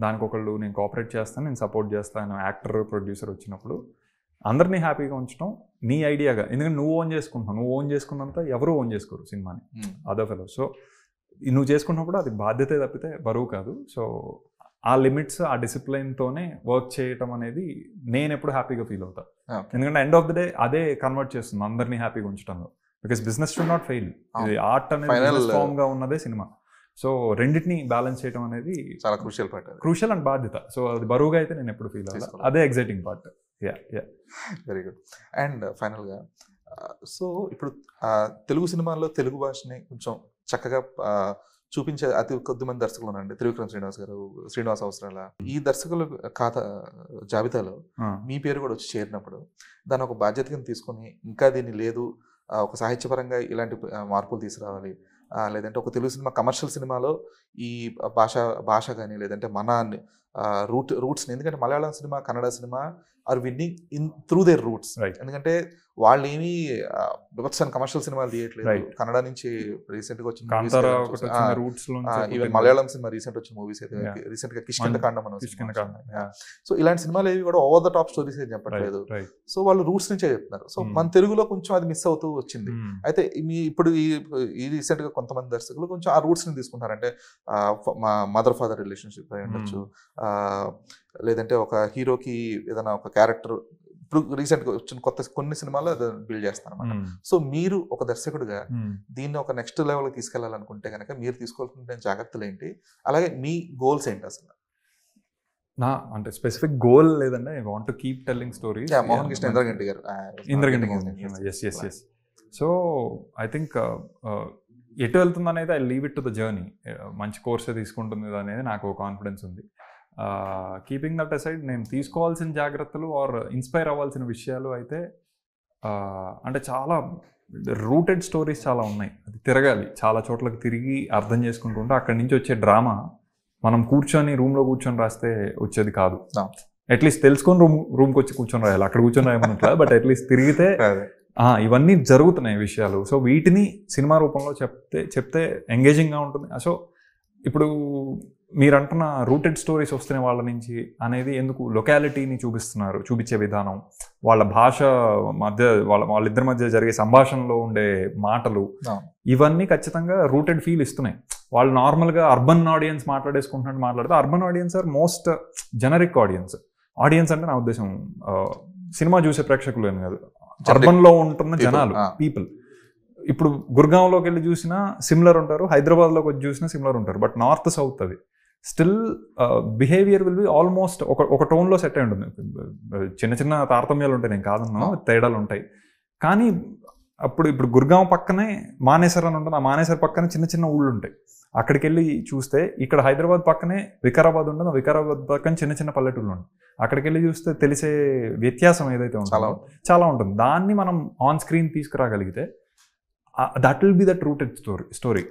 దానికి ఒకళ్ళు నేను కోఆపరేట్ చేస్తాను, నేను సపోర్ట్ చేస్తాను. యాక్టర్ ప్రొడ్యూసర్ వచ్చినప్పుడు అందరినీ హ్యాపీగా ఉంచడం నీ ఐడియాగా. ఎందుకంటే నువ్వు ఓన్ చేసుకున్నంత ఎవరు ఓన్ చేసుకోరు సినిమాని, అదర్ ఫెలో. సో నువ్వు చేసుకున్నప్పుడు అది బాధ్యతే తప్పితే బరువు కాదు. సో ఆ లిమిట్స్, ఆ డిసిప్లిన్తోనే వర్క్ చేయటం అనేది నేను ఎప్పుడు హ్యాపీగా ఫీల్ అవుతాను. ఎందుకంటే ఎండ్ ఆఫ్ ద డే అదే కన్వర్ట్ చేస్తుంది అందరినీ హ్యాపీగా ఉంచడంలో. Because business should not fail. ఇది ఆర్ట్ అనేది ఫామ్ గా ఉన్నదే సినిమా. సో రెండింటిని బ్యాలెన్స్ చేయడం అనేది చాలా క్రూషియల్ అండ్ బాధ్యత. సో అది బరువుగా అయితే నేను ఎప్పుడు ఫీల్ అవ్వాలి. అదే exciting part. Very good. And ఫైనల్గా సో ఇప్పుడు తెలుగు సినిమాల్లో తెలుగు భాషని కొంచెం చక్కగా చూపించే అతి కొద్ది మంది దర్శకులు ఉన్నారండి. త్రివిక్రమ్ శ్రీనివాస్ గారు, శ్రీనివాస్ అవసరాల, ఈ దర్శకుల జాబితాలో మీ పేరు కూడా వచ్చి చేరినప్పుడు దాని ఒక బాధ్యత కింద తీసుకొని ఇంకా దీన్ని లేదు ఒక సాహిత్యపరంగా ఇలాంటి మార్పులు తీసుకురావాలి, లేదంటే ఒక తెలుగు సినిమా కమర్షియల్ సినిమాలో ఈ భాష కానీ లేదంటే మన రూట్స్ని, ఎందుకంటే Malayalam cinema, Kannada cinema are winning through their roots. ఎందుకంటే వాళ్ళు ఏమీ బిభత్సన్ కమర్షియల్ సినిమాలు తీయట్లేదు. కన్నడ నుంచి రీసెంట్గా వచ్చిన ఈవెన్ మలయాళం సినిమా రీసెంట్ వచ్చిన మూవీస్ అయితే రీసెంట్గా కిష్కింధకాండ మనం. సో ఇలాంటి సినిమాలు ఏవి కూడా ఓవర్ ద టాప్ స్టోరీస్ ఏం చెప్పట్లేదు. సో వాళ్ళు రూట్స్ నుంచే చెప్తున్నారు. సో మన తెలుగులో కొంచెం అది మిస్ అవుతూ వచ్చింది. అయితే ఇప్పుడు ఈ రీసెంట్గా కొంతమంది దర్శకులు కొంచెం ఆ రూట్స్ని తీసుకుంటారు. అంటే మా మదర్ ఫాదర్ రిలేషన్షిప్ అయి ఉండొచ్చు, లేదంటే ఒక హీరోకి ఏదైనా ఒక క్యారెక్టర్ ఇప్పుడు రీసెంట్గా వచ్చిన కొన్ని సినిమాలు అది బిల్డ్ చేస్తాను అనమాట. సో మీరు ఒక దర్శకుడిగా దీన్ని ఒక నెక్స్ట్ లెవెల్కి తీసుకెళ్లాలనుకుంటే కనుక మీరు తీసుకోవాల్సిన జాగ్రత్తలు ఏంటి, అలాగే మీ గోల్స్ ఏంటి అసలు? అంటే స్పెసిఫిక్ గోల్ లేదండి. I want to keep telling stories. Mohan Krishna Indraganti గారు. సో ఐ థింక్ ఎటు వెళ్తుంది అనేది I leave it to the journey. మంచి కోర్సే తీసుకుంటుంది అనేది నాకు కాన్ఫిడెన్స్ ఉంది. కీపింగ్ దట్ అసైడ్ నేను తీసుకోవాల్సిన జాగ్రత్తలు ఆర్ ఇన్స్పైర్ అవ్వాల్సిన విషయాలు అయితే అంటే చాలా రూటెడ్ స్టోరీస్ చాలా ఉన్నాయి. అది తిరగాలి, చాలా చోట్లకి తిరిగి అర్థం చేసుకుంటుంటే అక్కడి నుంచి వచ్చే డ్రామా మనం రూమ్లో కూర్చొని రాస్తే వచ్చేది కాదు. అట్లీస్ట్ తెలుసుకొని రూమ్కి వచ్చి కూర్చొని రాయాలి, అక్కడ కూర్చొని రాయమన్నట్లా. బట్ అట్లీస్ట్ తిరిగితే ఇవన్నీ జరుగుతున్నాయి విషయాలు. సో వీటిని సినిమా రూపంలో చెప్తే ఎంగేజింగ్గా ఉంటుంది. సో ఇప్పుడు మీరు అంటున్న రూటెడ్ స్టోరీస్ వస్తున్నాయి వాళ్ళ నుంచి అనేది ఎందుకు, లొకాలిటీని చూపించే విధానం, వాళ్ళ భాష మధ్య వాళ్ళిద్దరి మధ్య జరిగే సంభాషణలో ఉండే మాటలు, ఇవన్నీ ఖచ్చితంగా రూటెడ్ ఫీల్ ఇస్తున్నాయి. వాళ్ళు నార్మల్గా అర్బన్ ఆడియన్స్ మాట్లాడేసుకుంటున్నట్టు మాట్లాడితే urban audience are most generic audience అంటే నా ఉద్దేశం సినిమా చూసే ప్రేక్షకులు అని కాదు, అర్బన్లో ఉంటున్న జనాలు, పీపుల్. ఇప్పుడు గుర్గాంలోకి వెళ్ళి చూసినా సిమిలర్ ఉంటారు, హైదరాబాద్లోకి వచ్చి చూసినా సిమిలర్ ఉంటారు. బట్ నార్త్ సౌత్ అది still behaviour will be almost ఒక టోన్లో సెట్ అయి ఉంటుంది. చిన్న తారతమ్యాలు ఉంటాయి, నేను కాదన్నా, తేడాలు ఉంటాయి. కానీ ఇప్పుడు గుర్గాం పక్కనే మానేసర్ అని ఉంటుంది, ఆ మానేసర్ పక్కనే చిన్న ఊళ్ళు ఉంటాయి. అక్కడికి వెళ్ళి చూస్తే ఇక్కడ హైదరాబాద్ పక్కనే వికారాబాద్ ఉంటుంది, ఆ వికారాబాద్ పక్కన చిన్న పల్లెటూళ్ళు ఉంటాయి. అక్కడికి వెళ్ళి చూస్తే తెలిసే వ్యత్యాసం ఏదైతే ఉంటుందో చాలా ఉంటుంది. దాన్ని మనం ఆన్ స్క్రీన్ తీసుకురాగలిగితే that will be that rooted story.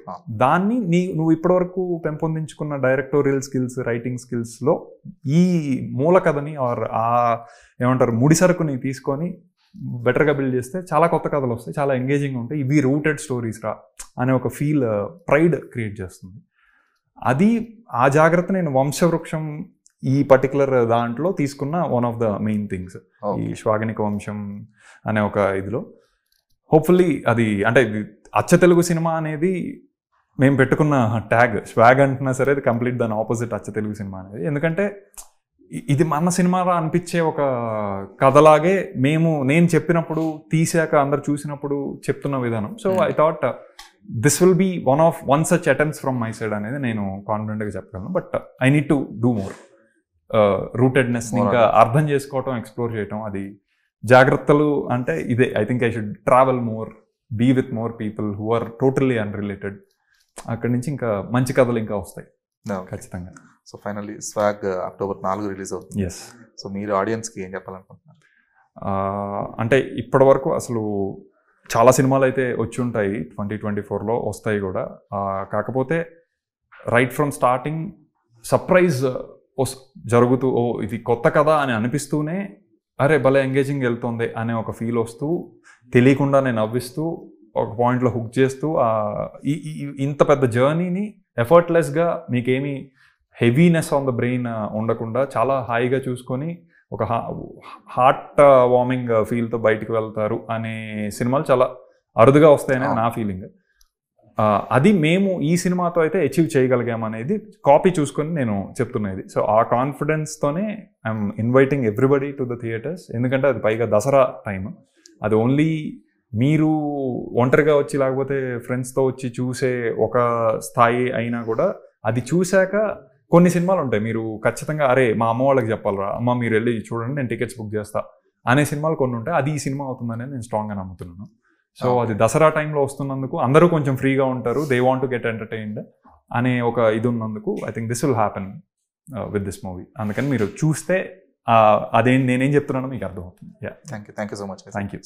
దాన్ని నువ్వు ఇప్పటివరకు పెంపొందించుకున్న డైరెక్టోరియల్ స్కిల్స్, రైటింగ్ స్కిల్స్లో ఈ మూల కథని ఆర్ ఏమంటారు ముడిసరుకుని తీసుకొని బెటర్గా బిల్డ్ చేస్తే చాలా కొత్త కథలు వస్తాయి, చాలా ఎంగేజింగ్ ఉంటాయి. ఇవి రూటెడ్ స్టోరీస్ రా అనే ఒక ఫీల్, ప్రైడ్ క్రియేట్ చేస్తుంది. అది ఆ జాగ్రత్త నేను వంశవృక్షం ఈ పర్టికులర్ దాంట్లో తీసుకున్న one of the main things. ఈ శ్వాగనిక వంశం అనే ఒక ఇదిలో హోప్ఫుల్లీ అది అంటే అచ్చ తెలుగు సినిమా అనేది మేము పెట్టుకున్న ట్యాగ్. స్వాగ్ అంటున్నా సరే అది కంప్లీట్ దాని ఆపోజిట్ అచ్చ తెలుగు సినిమా అనేది. ఎందుకంటే ఇది మన సినిమాలో అనిపించే ఒక కథలాగే నేను చెప్పినప్పుడు తీసాక అందరు చూసినప్పుడు చెప్తున్న విధానం. So I thought this will be one such attempts from my side అనేది నేను కాన్ఫిడెంట్గా చెప్పగలను. But I need to do more. Rootedness ఇంకా అర్థం చేసుకోవటం, ఎక్స్ప్లోర్ చేయటం, అది జాగ్రత్తలు అంటే ఇదే. I think I should travel more, be with more people who are totally unrelated. అక్కడి నుంచి ఇంకా మంచి కథలు ఇంకా వస్తాయి ఖచ్చితంగా. So finally Swag October 4 release అవుతుంది. ఎస్. సో మీరు ఆడియన్స్కి ఏం చెప్పాలనుకుంటున్నారు? అంటే ఇప్పటి వరకు అసలు చాలా సినిమాలు అయితే వచ్చి ఉంటాయి, 2024లో వస్తాయి కూడా. కాకపోతే రైట్ ఫ్రమ్ స్టార్టింగ్ సర్ప్రైజ్ జరుగుతూ, ఓ ఇది కొత్త కథ అని అనిపిస్తూనే అరే భలే ఎంగేజింగ్ వెళ్తుంది అనే ఒక ఫీల్ వస్తూ, తెలియకుండానే నవ్విస్తూ, ఒక పాయింట్లో హుక్ చేస్తూ, ఇంత పెద్ద జర్నీని ఎఫర్ట్లెస్గా మీకేమీ హెవీనెస్ ఆన్ ద బ్రెయిన్ ఉండకుండా చాలా హాయిగా చూసుకొని ఒక హార్ట్ వార్మింగ్ ఫీల్తో బయటికి వెళ్తారు అనే సినిమాలు చాలా అరుదుగా వస్తాయనే నా ఫీలింగ్. అది మేము ఈ సినిమాతో అయితే అచీవ్ చేయగలిగామనేది కాపీ చూసుకొని నేను చెప్తున్నది. సో ఆ కాన్ఫిడెన్స్తోనే I'm inviting everybody to the theatres. ఎందుకంటే అది పైగా దసరా టైం. అది ఓన్లీ మీరు ఒంటరిగా వచ్చి లేకపోతే ఫ్రెండ్స్తో వచ్చి చూసే ఒక స్థాయి అయినా కూడా, అది చూశాక కొన్ని సినిమాలు ఉంటాయి మీరు ఖచ్చితంగా అరే మా అమ్మ వాళ్ళకి చెప్పాలరా, అమ్మ మీరు వెళ్ళి చూడండి నేను టికెట్స్ బుక్ చేస్తా అనే సినిమాలు కొన్ని ఉంటాయి. అది ఈ సినిమా అవుతుందని నేను స్ట్రాంగ్గా నమ్ముతున్నాను. సో అది దసరా టైంలో వస్తున్నందుకు అందరూ కొంచెం ఫ్రీగా ఉంటారు, they want to get entertained అనే ఒక ఇది ఉన్నందుకు I think this will happen with this movie. అందుకని మీరు చూస్తే నేనేం చెప్తున్నానో మీకు అర్థమవుతుంది. Thank you so much. Thank you.